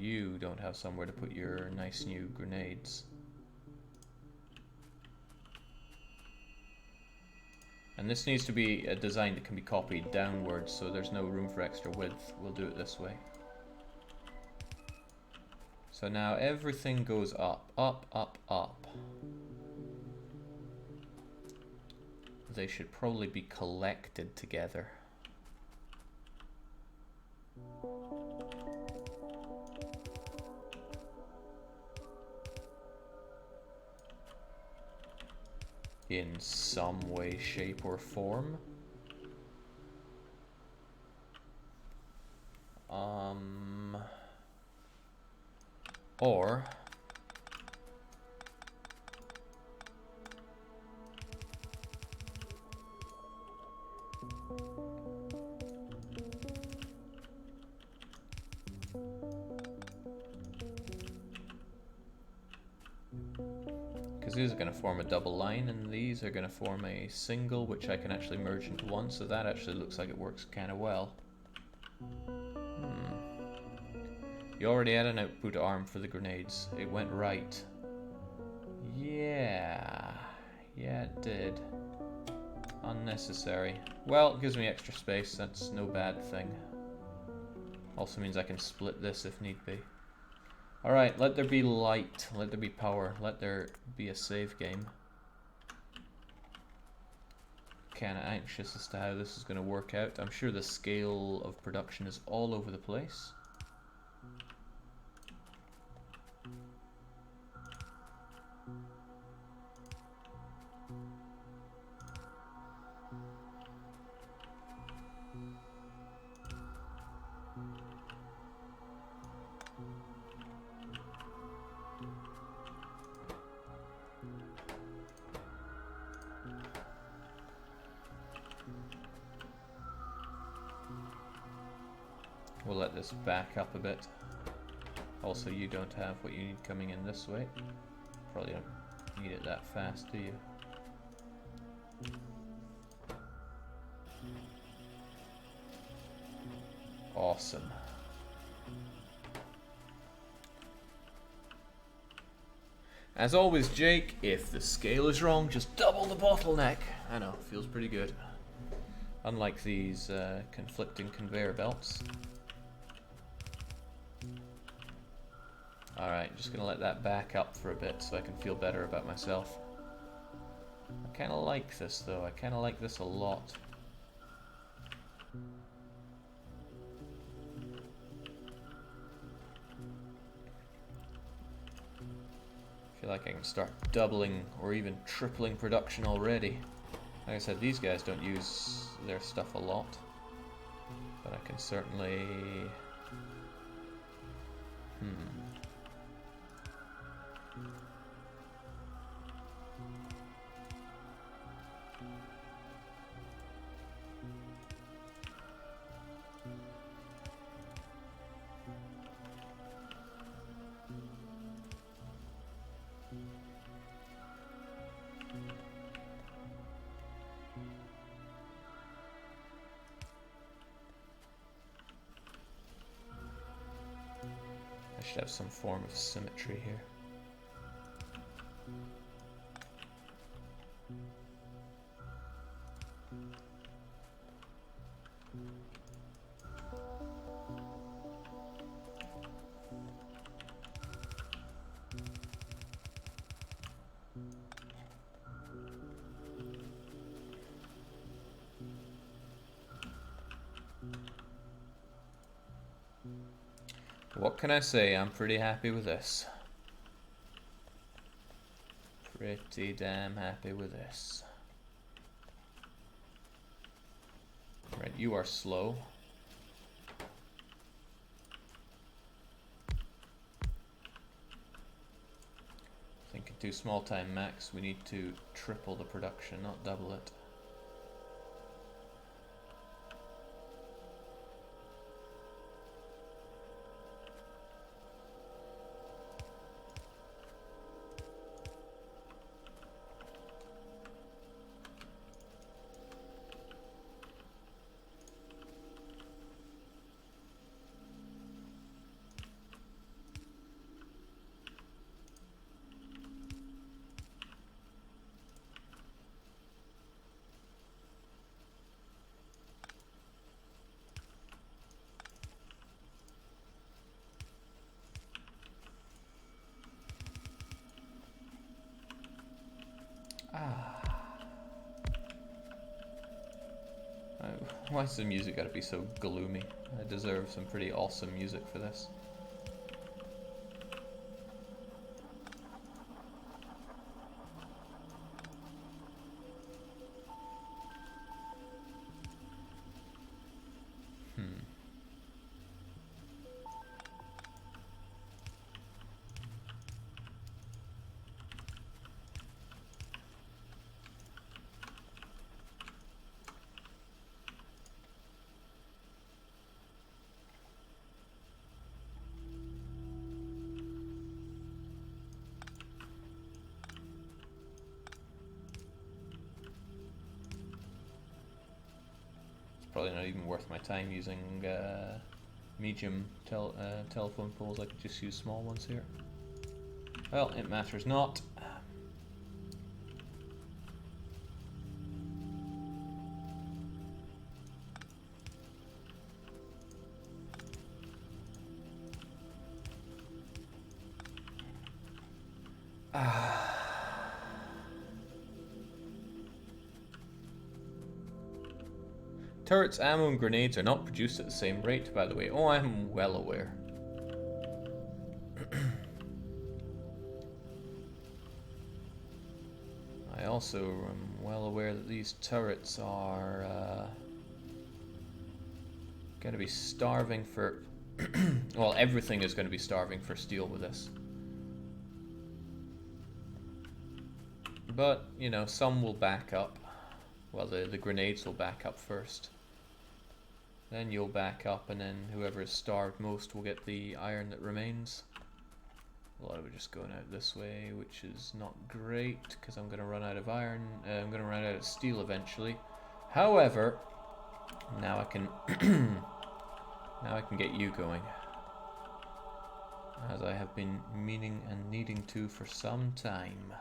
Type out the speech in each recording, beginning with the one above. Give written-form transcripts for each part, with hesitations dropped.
you don't have somewhere to put your nice new grenades. And this needs to be a design that can be copied downwards, so there's no room for extra width. We'll do it this way. So now everything goes up, up, up, up. They should probably be collected together. In some way, shape, or form. Or because these are going to form a double line and these are going to form a single, which I can actually merge into one, so that actually looks like it works kind of well. You already had an output arm for the grenades. It went right. Yeah, it did. Unnecessary. Well, it gives me extra space, that's no bad thing. Also means I can split this if need be. Alright, let there be light, let there be power, let there be a save game. Kinda anxious as to how this is going to work out. I'm sure the scale of production is all over the place. We'll let this back up a bit. Also, you don't have what you need coming in this way. Probably don't need it that fast, do you? Awesome. As always, Jake, if the scale is wrong, just double the bottleneck. I know, feels pretty good. Unlike these conflicting conveyor belts. Alright, just gonna let that back up for a bit so I can feel better about myself. I kinda like this though, I kinda like this a lot. I feel like I can start doubling or even tripling production already. Like I said, these guys don't use their stuff a lot, but I can certainly... I should have some form of symmetry here. What can I say? I'm pretty happy with this. Pretty damn happy with this. Right, you are slow. Thinking too small time max, we need to triple the production, not double it. Why's the music gotta be so gloomy? I deserve some pretty awesome music for this. Probably not even worth my time using medium telephone poles. I could just use small ones here. Well, it matters not. Turrets, ammo, and grenades are not produced at the same rate, by the way. Oh, I'm well aware. I also am well aware that these turrets are going to be starving for... well, everything is going to be starving for steel with this. But, you know, some will back up. Well, the grenades will back up first. Then you'll back up, and then whoever is starved most will get the iron that remains. A lot of it just going out this way, which is not great, because I'm going to run out of iron. I'm going to run out of steel eventually. However, now I can now I can get you going, as I have been meaning and needing to for some time.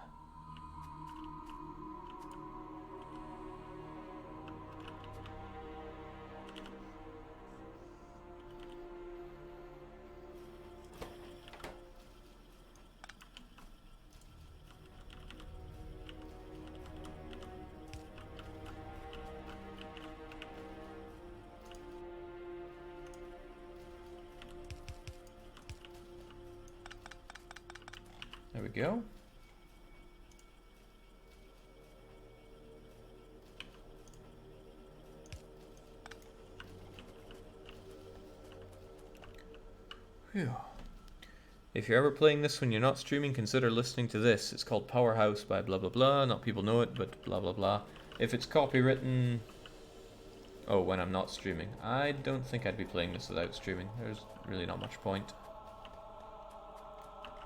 There we go. Whew. If you're ever playing this when you're not streaming, consider listening to this. It's called Powerhouse by blah blah blah. Not people know it, but blah blah blah. If it's copywritten... Oh, when I'm not streaming. I don't think I'd be playing this without streaming. There's really not much point.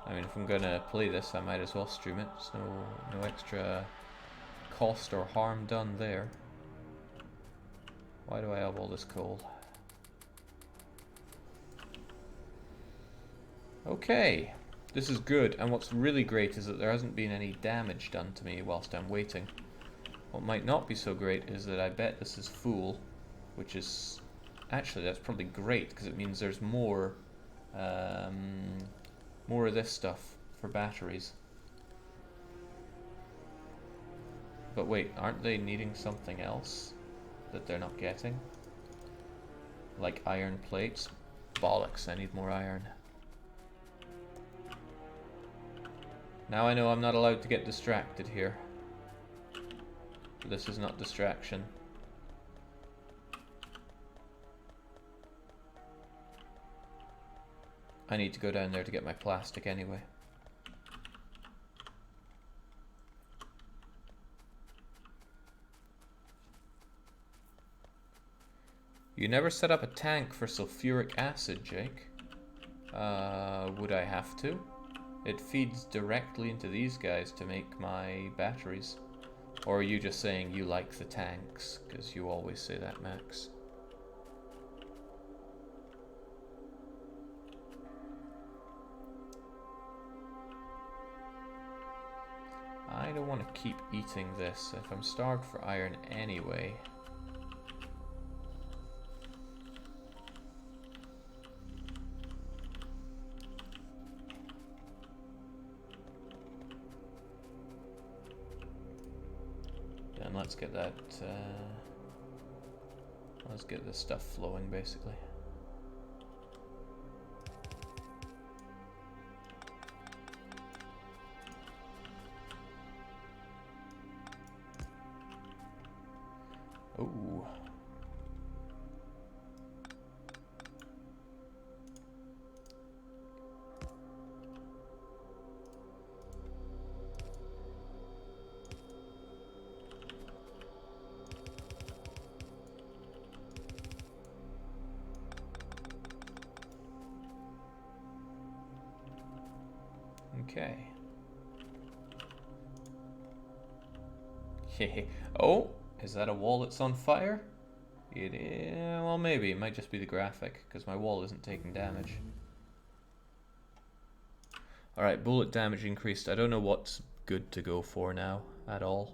I mean, if I'm gonna play this, I might as well stream it. There's no extra cost or harm done there. Why do I have all this coal? Okay, this is good, and what's really great is that there hasn't been any damage done to me whilst I'm waiting. What might not be so great is that I bet this is full, which is... Actually, that's probably great, because it means there's more of this stuff for batteries. But wait, aren't they needing something else that they're not getting? Like iron plates? Bollocks, I need more iron. Now I know I'm not allowed to get distracted here. This is not distraction. I need to go down there to get my plastic anyway. You never set up a tank for sulfuric acid, Jake. Would I have to? It feeds directly into these guys to make my batteries. Or are you just saying you like the tanks? Because you always say that, Max. I don't want to keep eating this if I'm starved for iron anyway. Let's get that Let's get this stuff flowing, basically. Ooh. Okay. Oh, is that a wall that's on fire? It is. Well, maybe. It might just be the graphic, because my wall isn't taking damage. Alright, bullet damage increased. I don't know what's good to go for now, at all.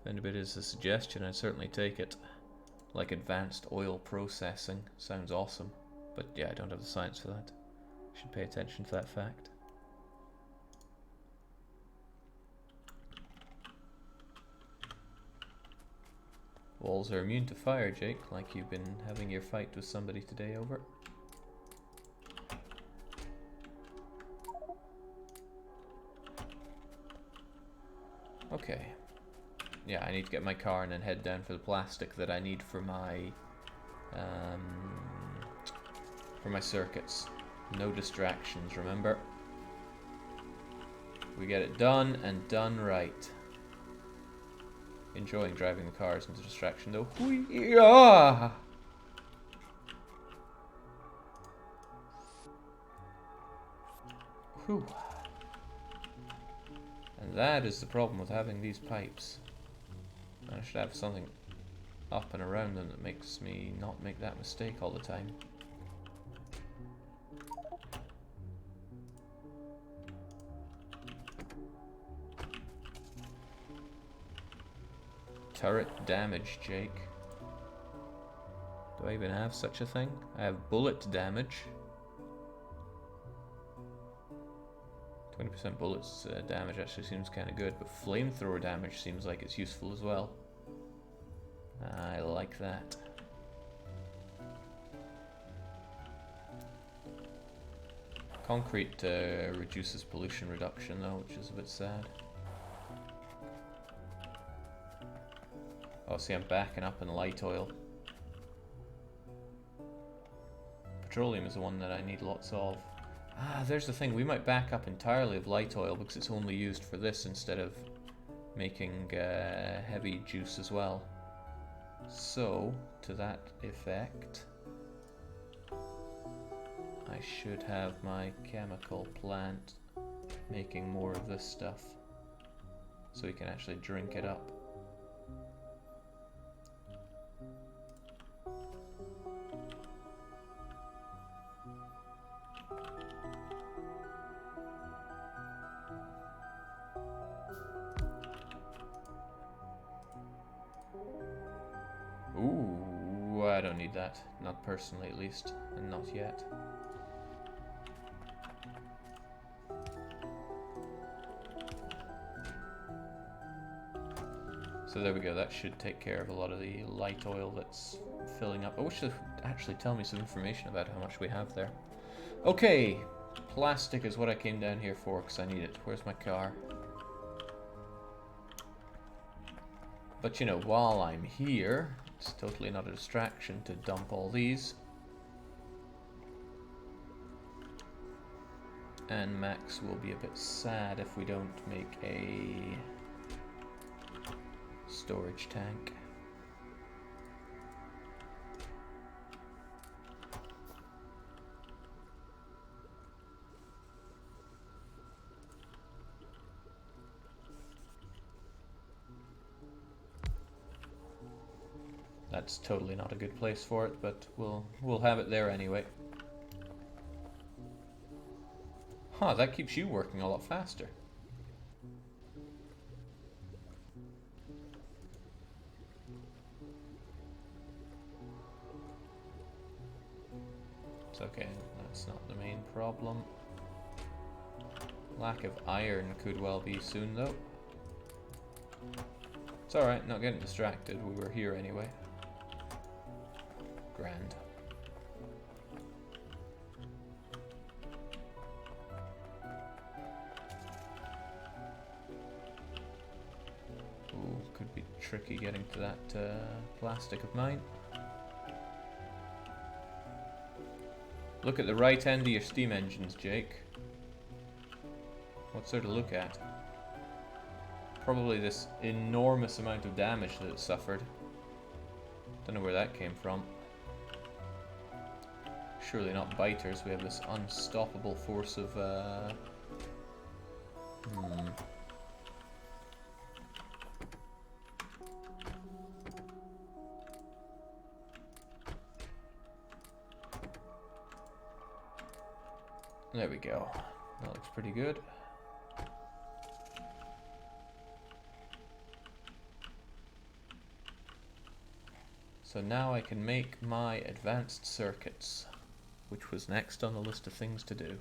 If anybody has a suggestion, I'd certainly take it. Like advanced oil processing. Sounds awesome. But yeah, I don't have the science for that. Should pay attention to that fact. Walls are immune to fire, Jake, like you've been having your fight with somebody today over. Okay. Yeah, I need to get my car and then head down for the plastic that I need for my circuits. No distractions, remember? We get it done and done right. Enjoying driving the car isn't a distraction though. Yeah. Whew. And that is the problem with having these pipes. I should have something up and around them that makes me not make that mistake all the time. Turret damage, Jake. Do I even have such a thing? I have bullet damage. 20% bullets damage actually seems kind of good, but flamethrower damage seems like it's useful as well. I like that. Concrete reduces pollution reduction though, which is a bit sad. Oh, see, I'm backing up in light oil. Petroleum is the one that I need lots of. Ah, there's the thing. We might back up entirely of light oil because it's only used for this instead of making heavy juice as well. So, to that effect, I should have my chemical plant making more of this stuff so we can actually drink it up. Ooh, I don't need that. Not personally, at least. And not yet. So there we go. That should take care of a lot of the light oil that's filling up. I wish they'd actually tell me some information about how much we have there. Okay. Plastic is what I came down here for, because I need it. Where's my car? But you know, while I'm here, it's totally not a distraction to dump all these. And Max will be a bit sad if we don't make a storage tank. That's totally not a good place for it, but we'll have it there anyway. Huh, that keeps you working a lot faster. It's okay, that's not the main problem. Lack of iron could well be soon though. It's alright, not getting distracted. We were here anyway. Grand. Ooh, could be tricky getting to that plastic of mine. Look at the right end of your steam engines, Jake. What's there to look at? Probably this enormous amount of damage that it suffered. Don't know where that came from. Surely not biters. We have this unstoppable force of There we go. That looks pretty good. So now I can make my advanced circuits, which was next on the list of things to do.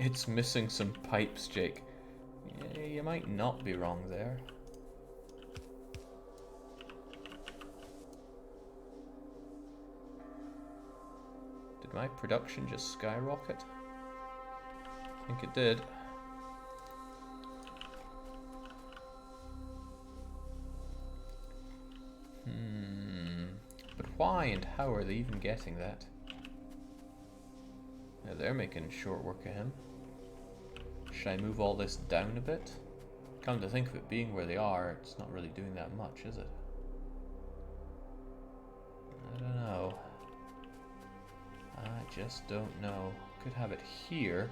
It's missing some pipes, Jake. Yeah, you might not be wrong there. Did my production just skyrocket? I think it did. But why and how are they even getting that? Yeah, they're making short work of him. Should I move all this down a bit? Come to think of it, being where they are, it's not really doing that much, is it? I don't know. I just don't know. Could have it here.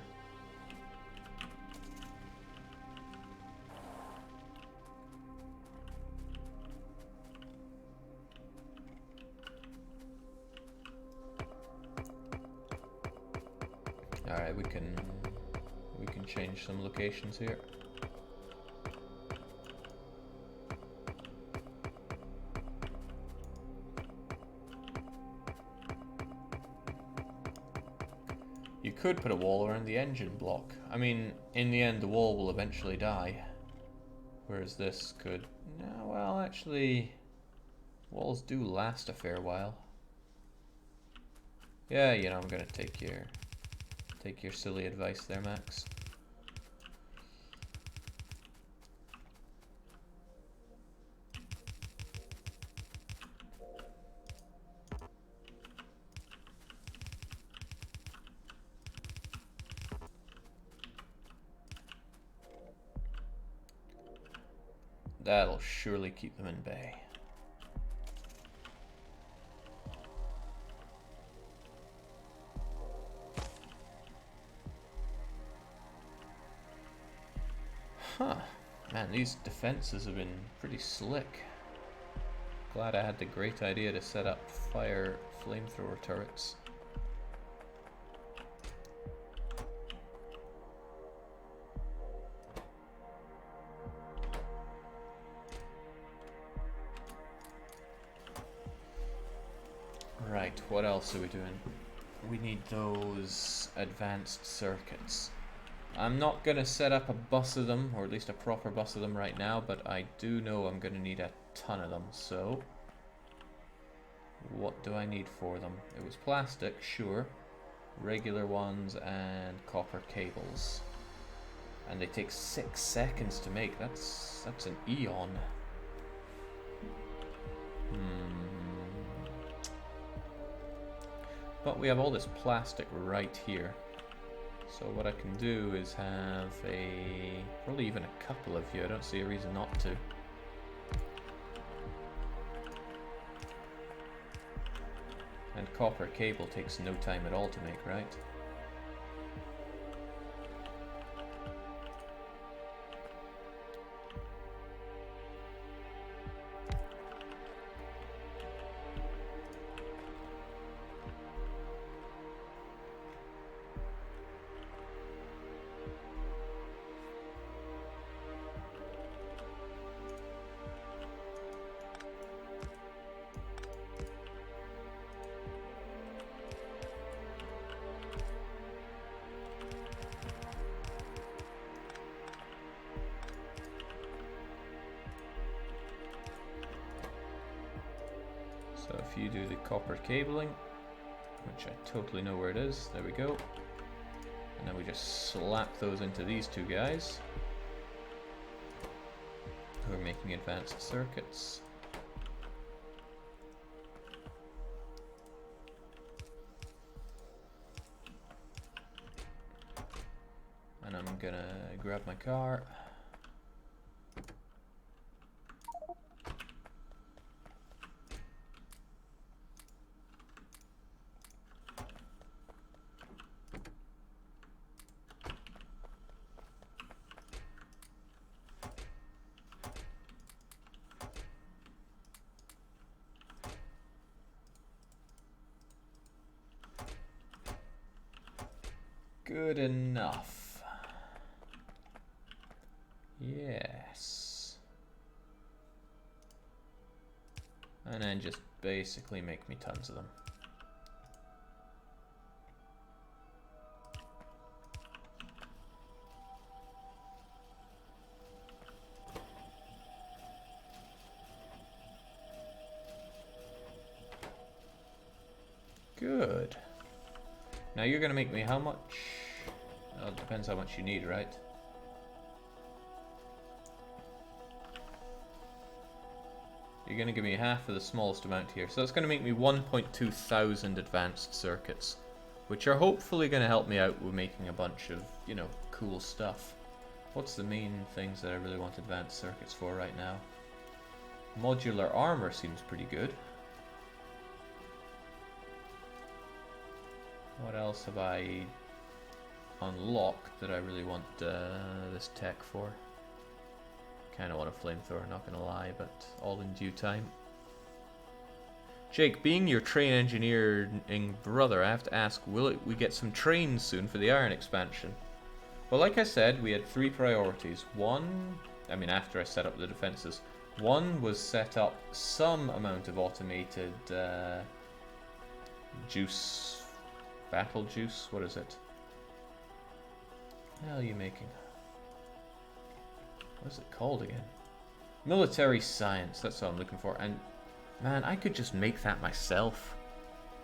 Alright, we can change some locations here. You could put a wall around the engine block. I mean, in the end, the wall will eventually die. Whereas this could... No, well, actually... Walls do last a fair while. Yeah, you know, I'm gonna take your silly advice there, Max. That'll surely keep them in bay. Huh. Man, these defenses have been pretty slick. Glad I had the great idea to set up fire flamethrower turrets. Right, what else are we doing? We need those advanced circuits. I'm not going to set up a bus of them, or at least a proper bus of them right now, but I do know I'm going to need a ton of them, so... What do I need for them? It was plastic, sure. Regular ones and copper cables. And they take 6 seconds to make. That's an eon. But we have all this plastic right here. So what I can do is have probably even a couple of you. I don't see a reason not to. And copper cable takes no time at all to make, right? if you do the copper cabling, which I totally know where it is. There we go. And then we just slap those into these two guys who are making advanced circuits. And I'm gonna grab my car. Good enough. Yes. And then just basically make me tons of them. Good. Now you're gonna make me how much? Well, it depends how much you need, right? You're gonna give me half of the smallest amount here. So that's gonna make me 1.2 thousand advanced circuits, which are hopefully gonna help me out with making a bunch of, you know, cool stuff. What's the main things that I really want advanced circuits for right now? Modular armor seems pretty good. What else have I unlocked that I really want this tech for? Kind of want a flamethrower, not gonna lie, but all in due time. Jake, being your train engineering brother, I have to ask, will we get some trains soon for the iron expansion? Well, like I said, we had 3 priorities. One, I mean after I set up the defenses, one was set up some amount of automated juice, battle juice, what is it? What the hell are you making? What is it called again? Military science, that's what I'm looking for. And man, I could just make that myself.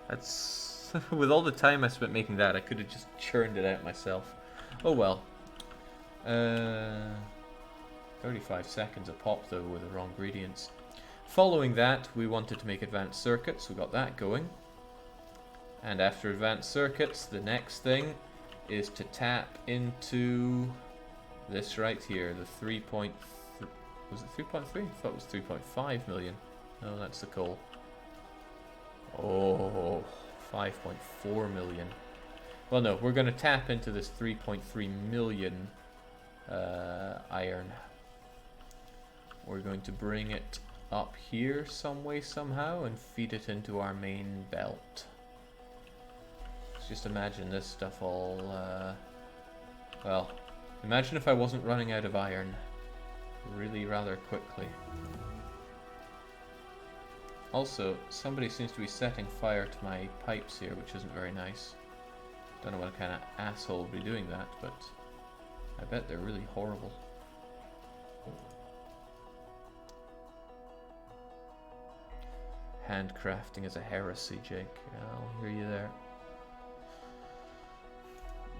That's with all the time I spent making that, I could have just churned it out myself. Oh well. 35 seconds a pop though with the wrong ingredients. Following that, we wanted to make advanced circuits. We got that going. And after advanced circuits, the next thing is to tap into this right here, the 3. Was it 3.3? I thought it was 3.5 million. No, that's the coal. Oh, 5.4 million. Well, no, we're going to tap into this 3.3 million iron. We're going to bring it up here some way, somehow, and feed it into our main belt. Just imagine this stuff all, well, imagine if I wasn't running out of iron really rather quickly. Also, somebody seems to be setting fire to my pipes here, which isn't very nice. Don't know what kind of asshole would be doing that, but I bet they're really horrible. Handcrafting is a heresy, Jake. I'll hear you there.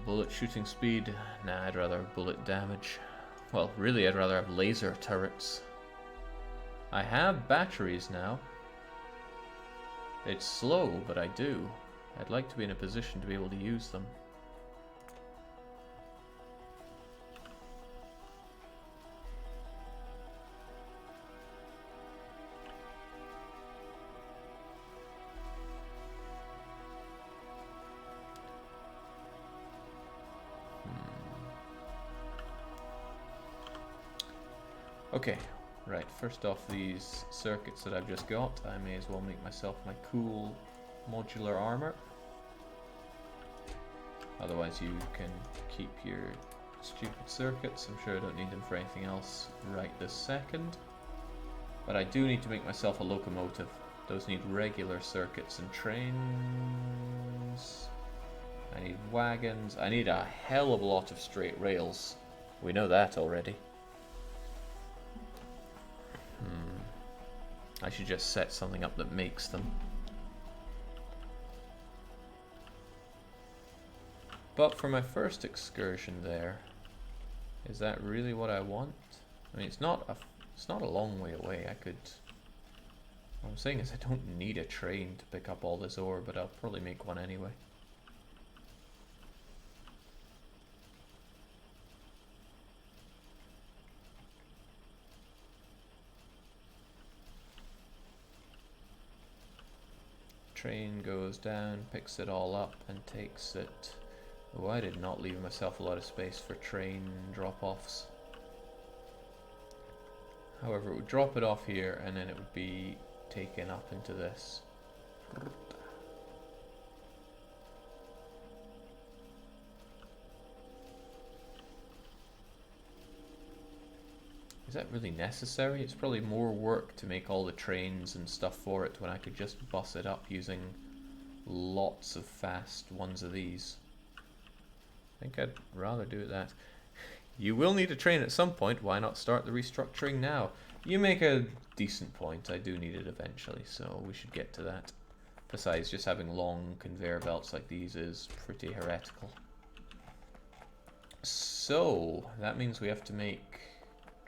Bullet shooting speed? Nah, I'd rather have bullet damage. Well, really, I'd rather have laser turrets. I have batteries now. It's slow, but I do. I'd like to be in a position to be able to use them. Okay, right, first off these circuits that I've just got, I may as well make myself my cool modular armor. Otherwise you can keep your stupid circuits. I'm sure I don't need them for anything else right this second. But I do need to make myself a locomotive. Those need regular circuits and trains. I need wagons. I need a hell of a lot of straight rails. We know that already. I should just set something up that makes them. But for my first excursion there, is that really what I want? I mean, it's not a long way away. I could... What I'm saying is I don't need a train to pick up all this ore, but I'll probably make one anyway. Train goes down, picks it all up, and takes it. Oh, I did not leave myself a lot of space for train drop-offs. However, it would drop it off here, and then it would be taken up into this. Is that really necessary? It's probably more work to make all the trains and stuff for it when I could just bus it up using lots of fast ones of these. I think I'd rather do that. You will need a train at some point. Why not start the restructuring now? You make a decent point. I do need it eventually, so we should get to that. Besides, just having long conveyor belts like these is pretty heretical. So, that means we have to make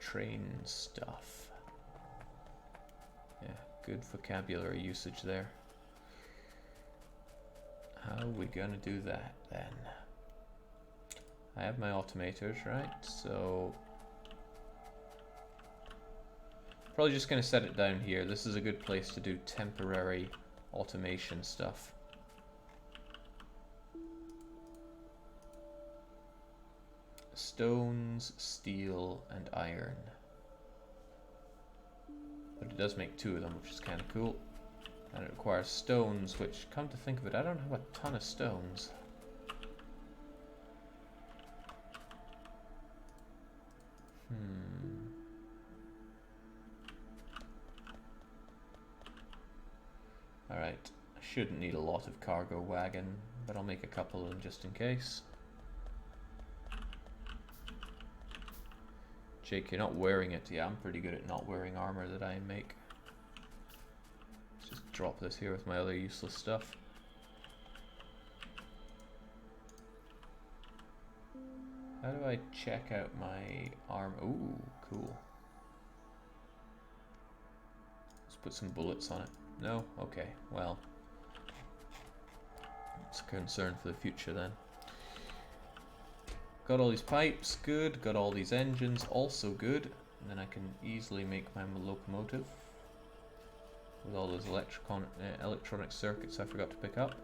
train stuff. Yeah, good vocabulary usage there. How are we gonna do that then? I have my automators, right? So probably just gonna set it down here. This is a good place to do temporary automation stuff. Stones, steel, and iron. But it does make 2 of them, which is kind of cool. And it requires stones, which, come to think of it, I don't have a ton of stones. Alright, I shouldn't need a lot of cargo wagon, but I'll make a couple of them just in case. Jake, you're not wearing it. Yeah, I'm pretty good at not wearing armor that I make. Let's just drop this here with my other useless stuff. How do I check out my armor? Ooh, cool. Let's put some bullets on it. No? Okay, well. It's a concern for the future then. Got all these pipes, good. Got all these engines, also good. And then I can easily make my locomotive. With all those electronic circuits I forgot to pick up.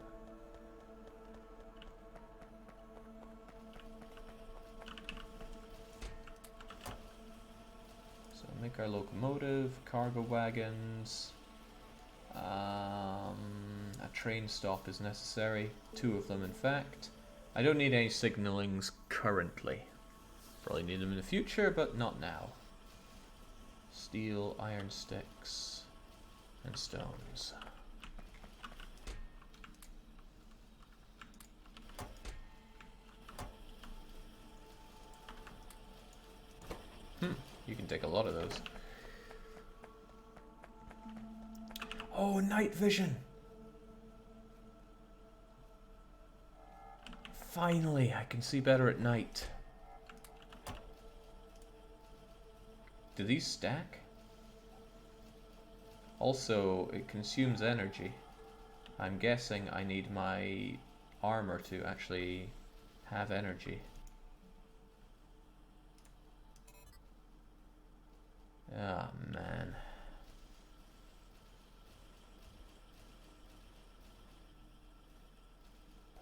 So make our locomotive, cargo wagons. A train stop is necessary. 2 of them, in fact. I don't need any signalings currently. Probably need them in the future, but not now. Steel, iron sticks, and stones. You can take a lot of those. Oh, night vision! Finally, I can see better at night. Do these stack? Also, it consumes energy. I'm guessing I need my armor to actually have energy. Ah, man.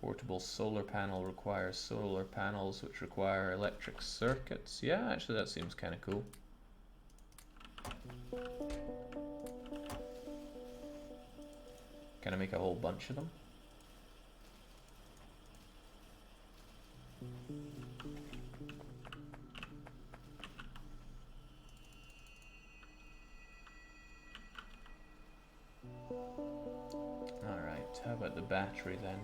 Portable solar panel requires solar panels, which require electric circuits. Yeah, actually that seems kind of cool. Can I make a whole bunch of them? Alright, how about the battery then?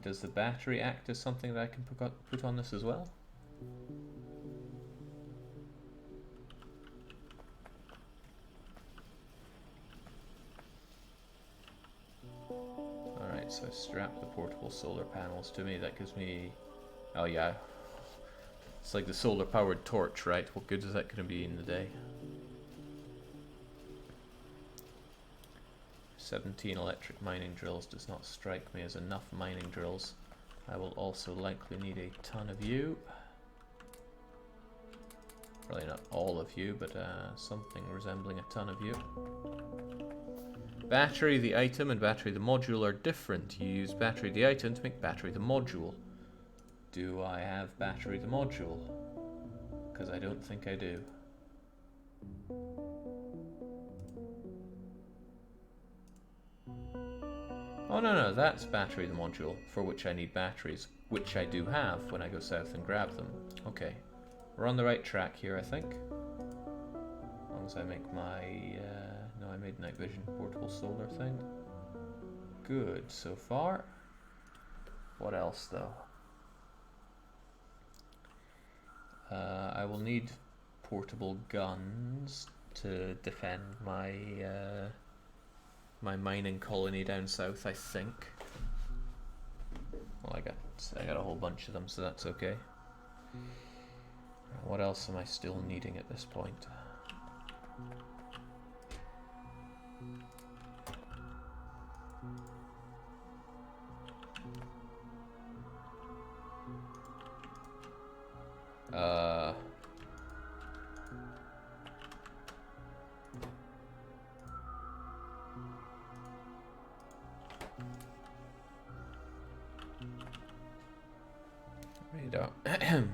Does the battery act as something that I can put on this as well? Alright, Right, so I strap the portable solar panels to me. That gives me... Oh yeah. It's like the solar powered torch, right? What good is that going to be in the day? 17 electric mining drills does not strike me as enough mining drills. I will also likely need a ton of you. Probably not all of you, but something resembling a ton of you. Battery the item and battery the module are different. You use battery the item to make battery the module. Do I have battery the module? Because I don't think I do. Oh no, that's battery the module, for which I need batteries, which I do have when I go south and grab them. Okay, we're on the right track here, I think. As long as I make my... no, I made night vision portable solar thing. Good, so far. What else, though? I will need portable guns to defend my my mining colony down south, I think. Well, I got a whole bunch of them, so that's okay. What else am I still needing at this point?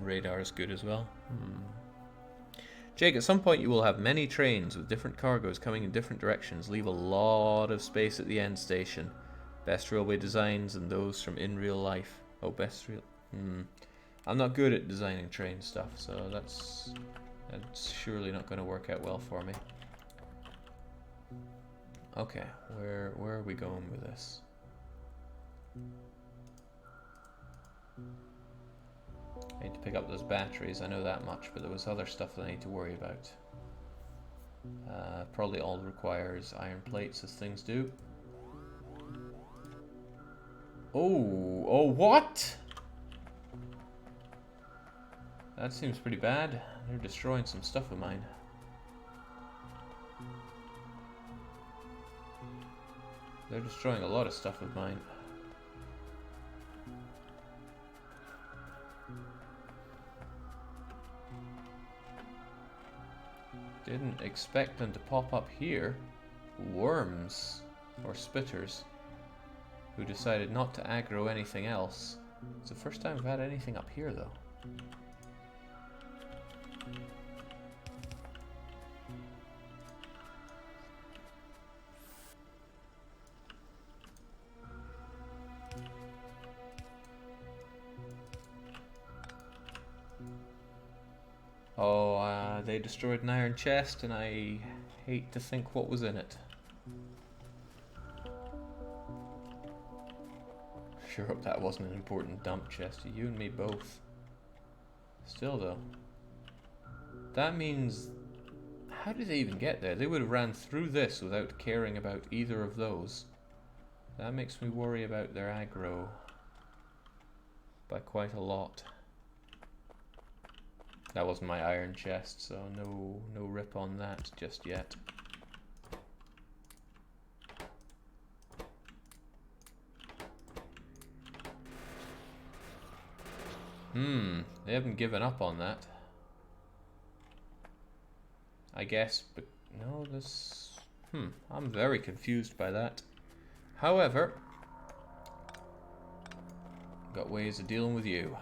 Radar is good as well. Jake, at some point you will have many trains with different cargoes coming in different directions. Leave a lot of space at the end station. Best railway designs and those from in real life. Oh, best real... I'm not good at designing train stuff, so that's surely not going to work out well for me. Okay, where are we going with this? I need to pick up those batteries, I know that much, but there was other stuff that I need to worry about. Probably all requires iron plates, as things do. Oh, what? That seems pretty bad. They're destroying some stuff of mine. They're destroying a lot of stuff of mine. Didn't expect them to pop up here. Worms. Or spitters. Who decided not to aggro anything else. It's the first time I've had anything up here, though. Oh, they destroyed an iron chest, and I hate to think what was in it. Sure hope that wasn't an important dump chest. You and me both. Still, though. That means... How did they even get there? They would have ran through this without caring about either of those. That makes me worry about their aggro. By quite a lot. That wasn't my iron chest, so no rip on that just yet. They haven't given up on that. I guess, but no, this... I'm very confused by that. However, got ways of dealing with you.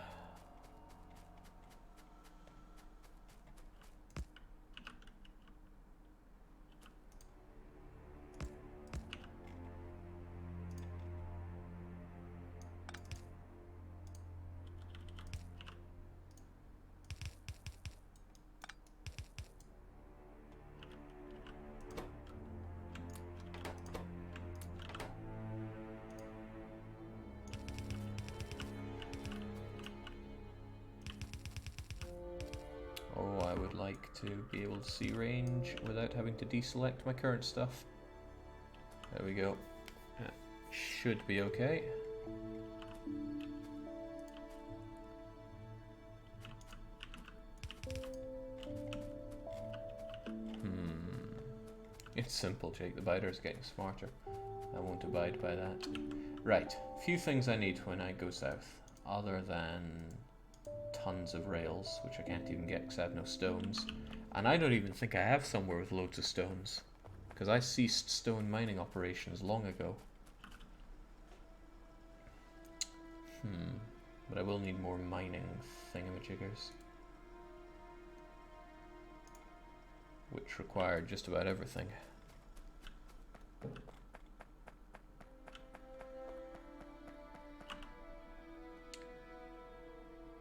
Oh, I would like to be able to see range without having to deselect my current stuff. There we go. should be okay. It's simple, Jake. The biter is getting smarter. I won't abide by that. Right, few things I need when I go south, other than tons of rails, which I can't even get because I have no stones. And I don't even think I have somewhere with loads of stones, because I ceased stone mining operations long ago. But I will need more mining thingamajiggers, which require just about everything.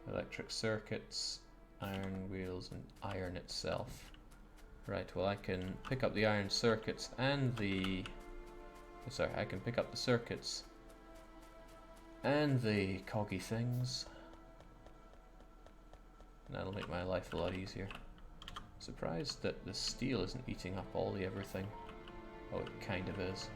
Electric circuits, iron wheels, and iron itself. Right, well I can pick up the iron circuits and the... Sorry, I can pick up the circuits and the coggy things. And that'll make my life a lot easier. Surprised that the steel isn't eating up all the everything. Oh, it kind of is.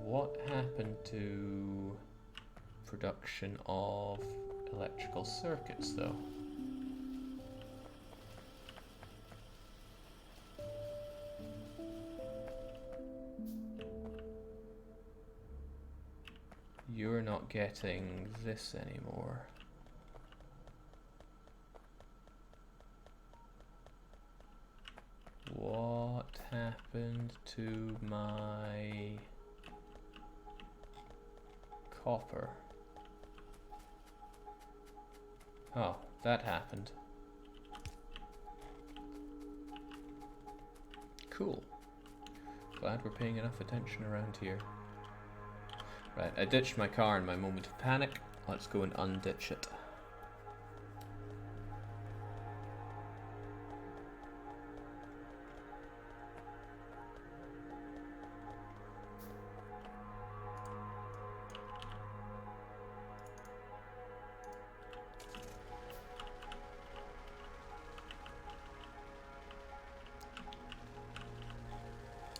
What happened to production of electrical circuits, though? You're not getting this anymore. What happened to my copper? Oh, that happened. Cool. Glad we're paying enough attention around here. Right, I ditched my car in my moment of panic. Let's go and unditch it.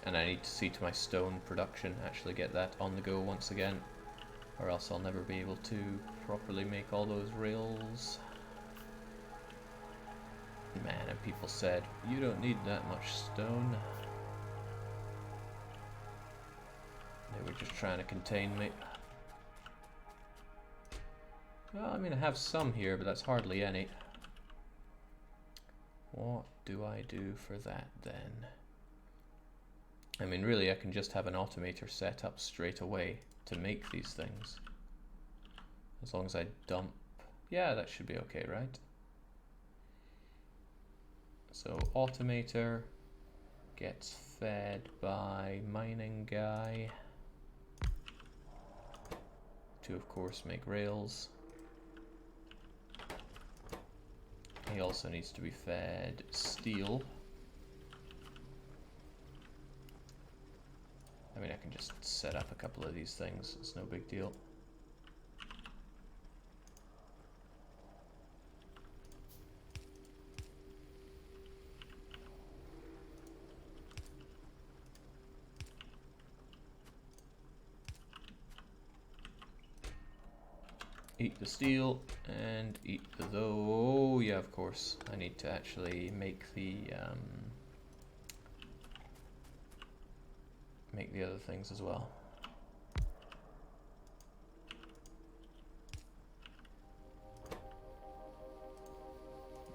And I need to see to my stone production, actually get that on the go once again, or else I'll never be able to properly make all those rails. Man, and people said, you don't need that much stone. They were just trying to contain me. Well, I mean, I have some here, but that's hardly any. What do I do for that then? I mean, really, I can just have an automator set up straight away to make these things. As long as I dump... Yeah, that should be okay, right? So, automator gets fed by mining guy to, of course, make rails. He also needs to be fed steel. I mean, I can just set up a couple of these things, it's no big deal. Eat the steel and eat the though. Oh yeah, of course. I need to actually make the other things as well.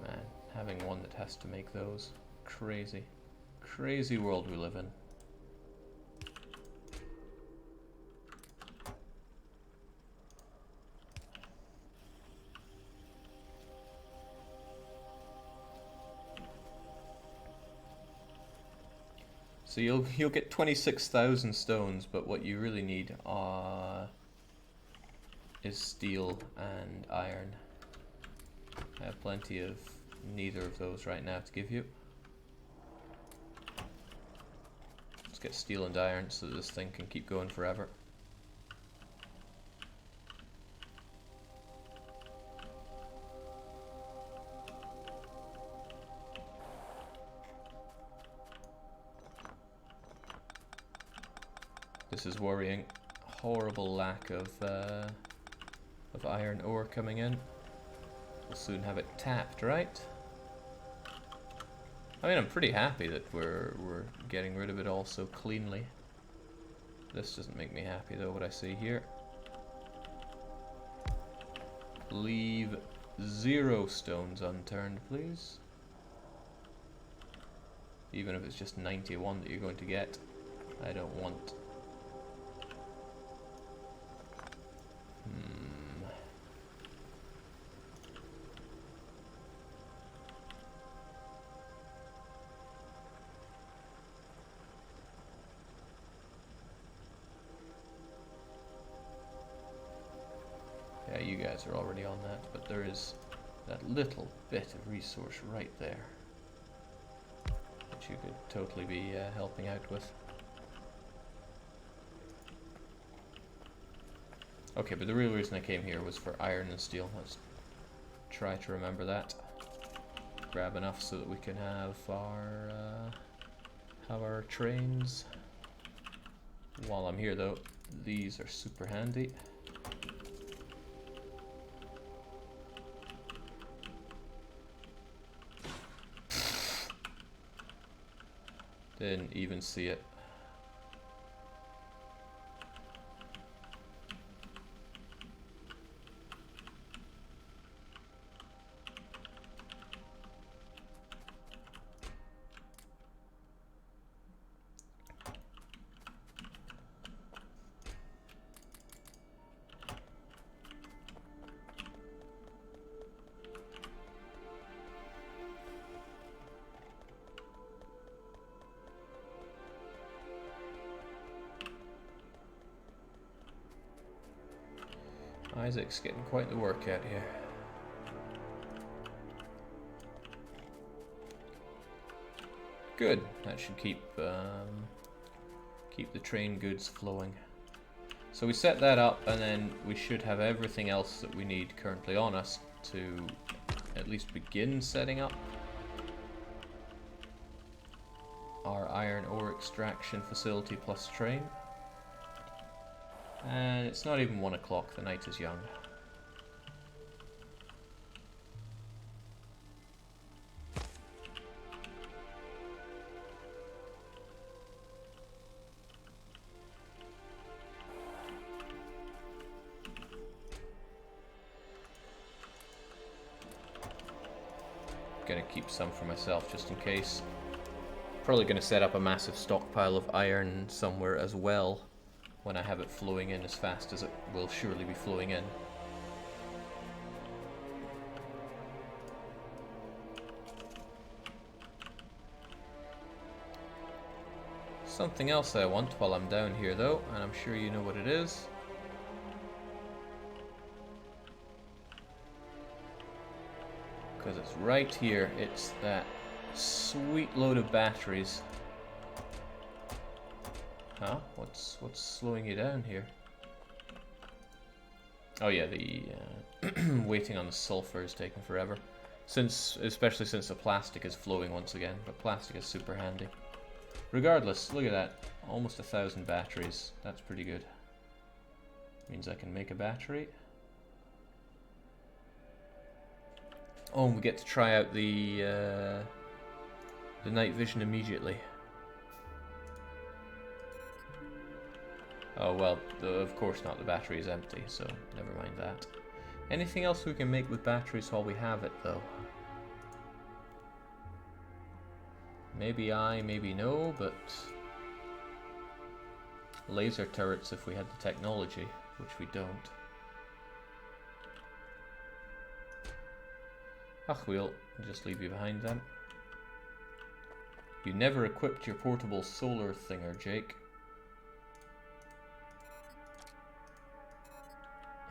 Man, having one that has to make those. Crazy. Crazy world we live in. So you'll get 26,000 stones, but what you really need is steel and iron. I have plenty of neither of those right now to give you. Let's get steel and iron so that this thing can keep going forever. This is worrying. Horrible lack of iron ore coming in. We'll soon have it tapped, right? I mean, I'm pretty happy that we're getting rid of it all so cleanly. This doesn't make me happy though, what I see here. Leave 0 stones unturned, please. Even if it's just 91 that you're going to get, I don't want. Yeah, you guys are already on that, but there is that little bit of resource right there that you could totally be helping out with. Okay, but the real reason I came here was for iron and steel. Let's try to remember that. Grab enough so that we can have our trains. While I'm here though, these are super handy. Didn't even see it. Isaac's getting quite the workout here. Good. That should keep the train goods flowing. So we set that up, and then we should have everything else that we need currently on us to at least begin setting up our iron ore extraction facility plus train. And it's not even 1 o'clock, the night is young. Gonna keep some for myself just in case. Probably gonna set up a massive stockpile of iron somewhere as well, when I have it flowing in as fast as it will surely be flowing in. Something else I want while I'm down here though, and I'm sure you know what it is. Because it's right here, it's that sweet load of batteries. Huh? What's slowing you down here? Oh yeah, the waiting on the sulfur is taking forever. Especially since the plastic is flowing once again, but plastic is super handy. Regardless, look at that. Almost 1,000 batteries. That's pretty good. Means I can make a battery. Oh, and we get to try out the night vision immediately. Oh well, of course not, the battery is empty, so never mind that. Anything else we can make with batteries while we have it, though? Maybe maybe no, but... laser turrets if we had the technology, which we don't. Ach, we'll just leave you behind then. You never equipped your portable solar thinger, Jake.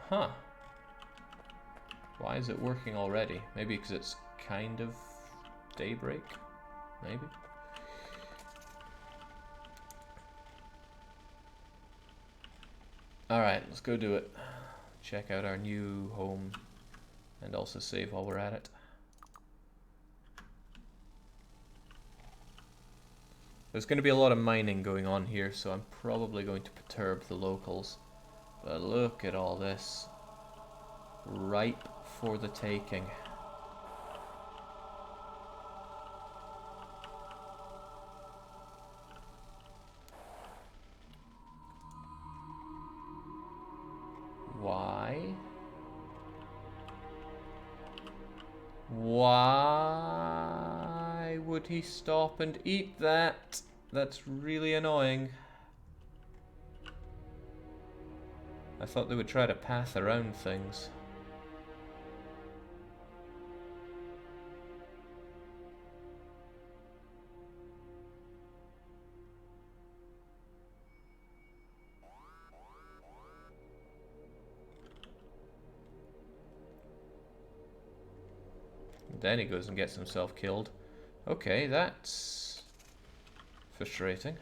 Huh. Why is it working already? Maybe because it's kind of daybreak? Maybe? Alright, let's go do it. Check out our new home and also save while we're at it. There's going to be a lot of mining going on here, so I'm probably going to perturb the locals. But look at all this. Ripe for the taking. Why? Why would he stop and eat that? That's really annoying. I thought they would try to path around things. Then he goes and gets himself killed. Okay, that's frustrating.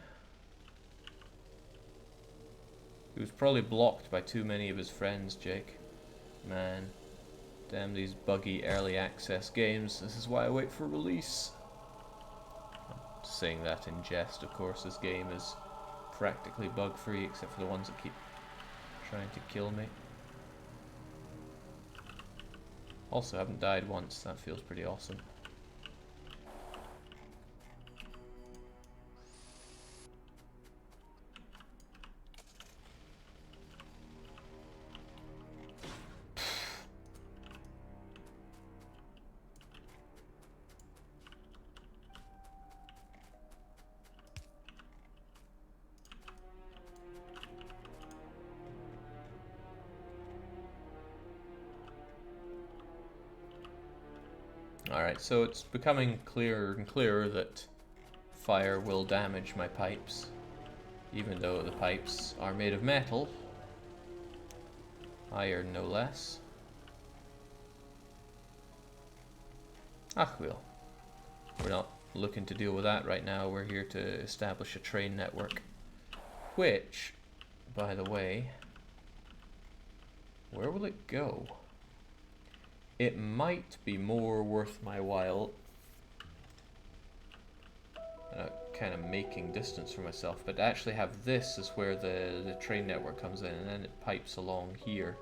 He was probably blocked by too many of his friends, Jake. Man, damn these buggy early access games. This is why I wait for release. I'm saying that in jest, of course. This game is practically bug-free, except for the ones that keep trying to kill me. Also, I haven't died once. That feels pretty awesome. Alright, so it's becoming clearer and clearer that fire will damage my pipes, even though the pipes are made of metal. Iron, no less. Well. We're not looking to deal with that right now. We're here to establish a train network. Which, by the way, where will it go? It might be more worth my while kind of making distance for myself, but to actually have this is where the train network comes in, and then it pipes along here.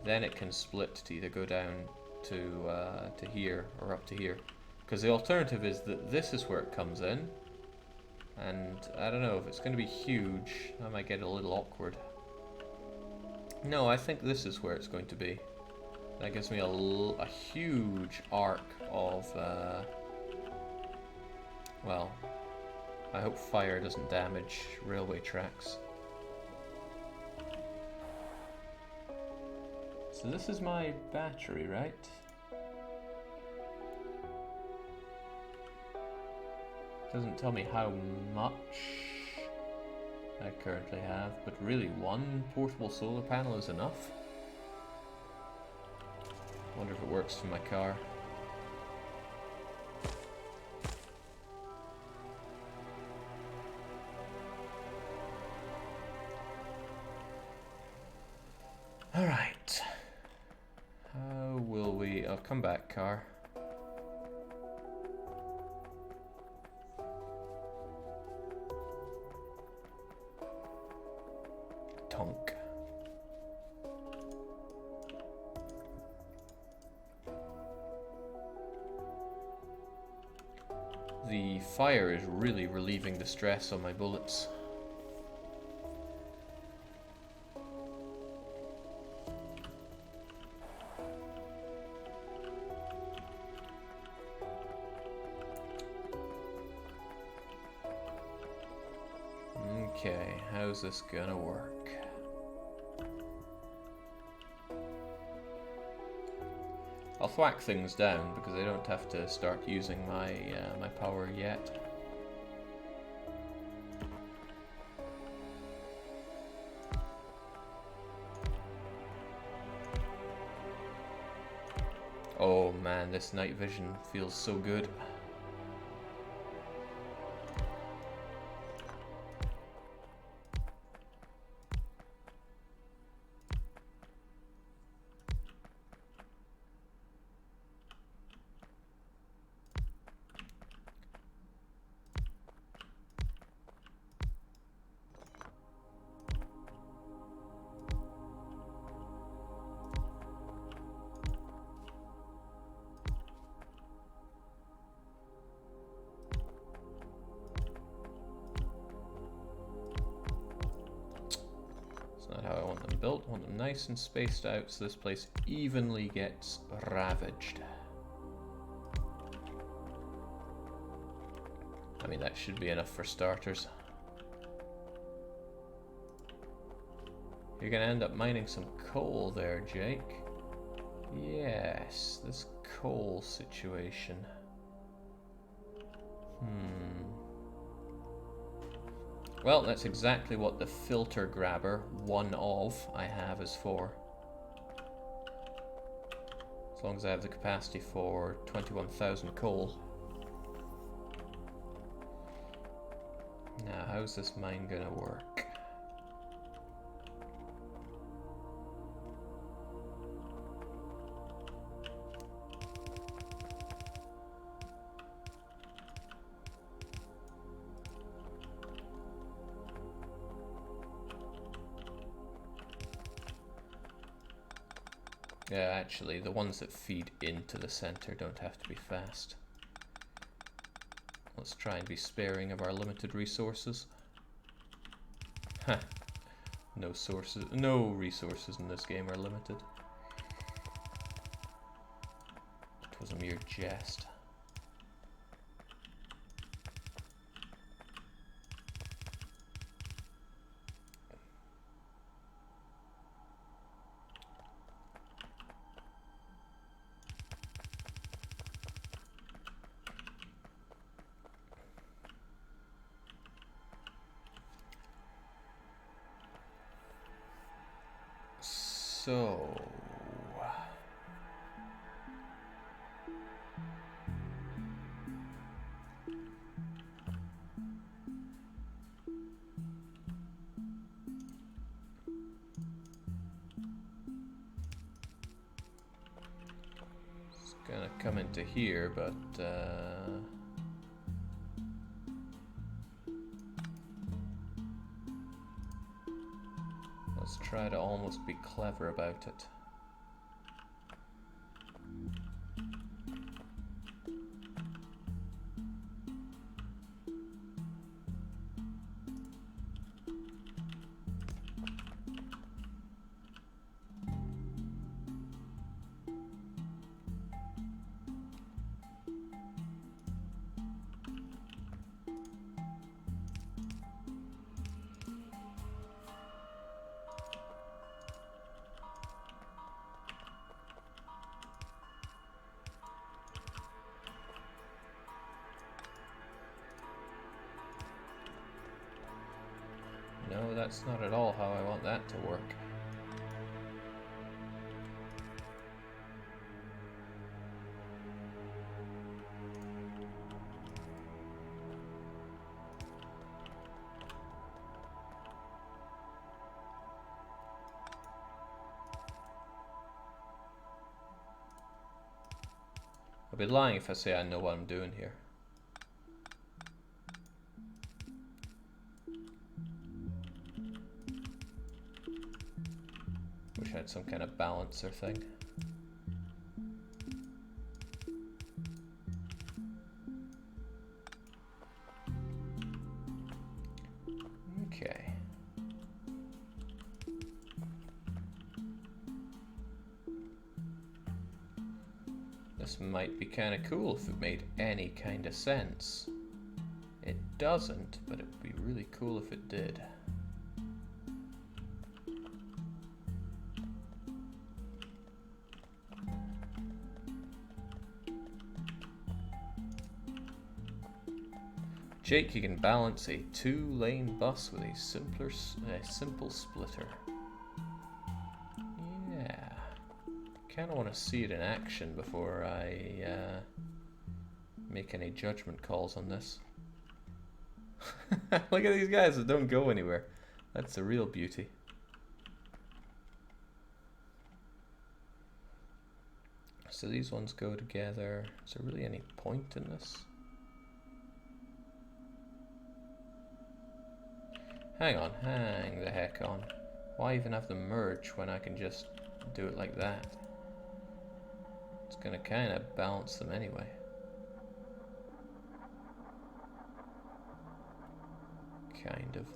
Then it can split to either go down to here or up to here. Because the alternative is that this is where it comes in, and I don't know if it's going to be huge. That might get a little awkward. No, I think this is where it's going to be. That gives me a huge arc of, well, I hope fire doesn't damage railway tracks. So this is my battery, right? Doesn't tell me how much I currently have, but really one portable solar panel is enough. Wonder if it works for my car. Alright. How will we... Oh, come back, car. Tonk. The fire is really relieving the stress on my bullets. Okay, how's this gonna work? I'll thwack things down because I don't have to start using my my power yet. Oh man, this night vision feels so good. built. Want them nice and spaced out so this place evenly gets ravaged. I mean, that should be enough for starters. You're gonna end up mining some coal there, Jake. Yes, this coal situation. Well, that's exactly what the filter grabber, one of, I have is for. As long as I have the capacity for 21,000 coal. Now, how's this mine gonna work? Yeah, actually, the ones that feed into the center don't have to be fast. Let's try and be sparing of our limited resources. Ha! No resources in this game are limited. It was a mere jest. So... it's gonna come into here, but let's try to almost be clever about it. No, that's not at all how I want that to work. I'd be lying if I say I know what I'm doing here. Wish I had some kind of balancer thing. Okay. This might be kind of cool if it made any kind of sense. It doesn't, but it would be really cool if it did. Jake, you can balance a 2-lane bus with a simple splitter. Yeah. Kind of want to see it in action before I make any judgment calls on this. Look at these guys that don't go anywhere. That's the real beauty. So these ones go together. Is there really any point in this? Hang on, hang the heck on. Why even have them merge when I can just do it like that? It's gonna kind of balance them anyway. Kind of.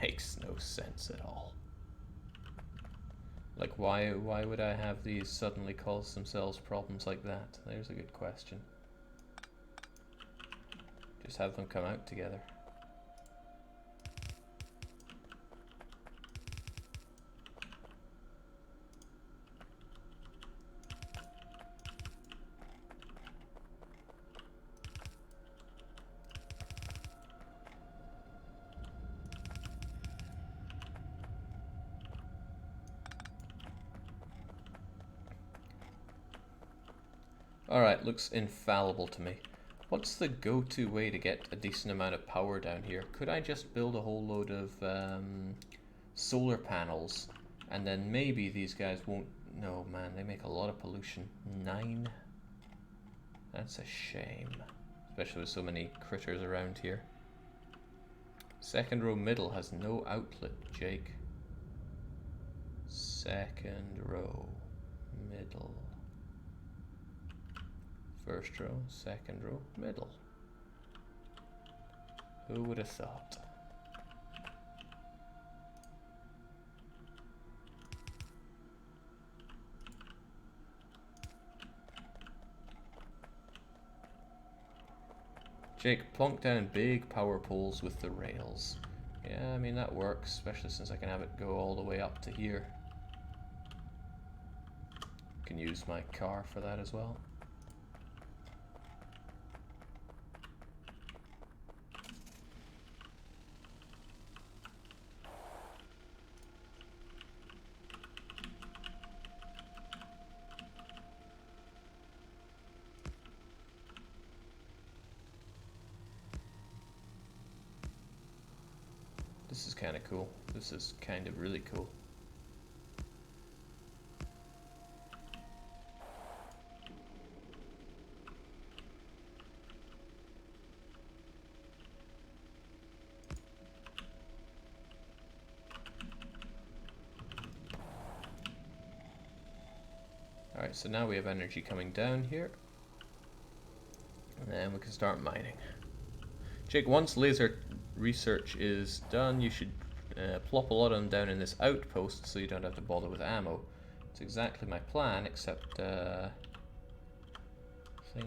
makes no sense at all. Like, why would I have these suddenly cause themselves problems like that? There's a good question. Just have them come out together. Alright, looks infallible to me. What's the go-to way to get a decent amount of power down here? Could I just build a whole load of solar panels, and then maybe these guys won't... No, man, they make a lot of pollution. 9? That's a shame. Especially with so many critters around here. Second row middle has no outlet, Jake. Second row middle. First row, second row, middle. Who would have thought? Jake, plonk down big power poles with the rails. Yeah, I mean that works, especially since I can have it go all the way up to here. Can use my car for that as well. This is kind of cool. This is kind of really cool. Alright, so now we have energy coming down here. And then we can start mining. Jake, once laser research is done, you should plop a lot of them down in this outpost so you don't have to bother with ammo. It's exactly my plan, except thing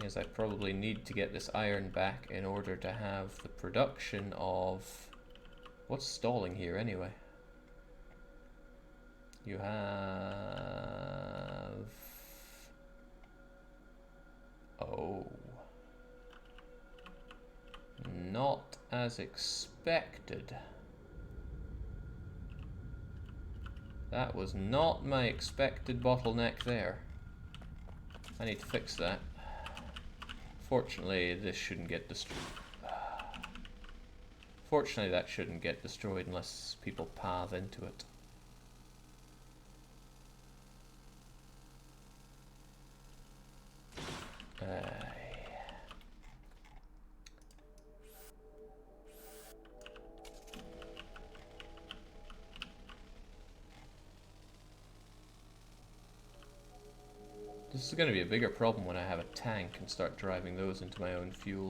is I probably need to get this iron back in order to have the production of... What's stalling here anyway? You have... Oh... Not as expected. That was not my expected bottleneck there. I need to fix that. Fortunately, this shouldn't get destroyed. Fortunately, that shouldn't get destroyed unless people path into it. This is going to be a bigger problem when I have a tank and start driving those into my own fuel.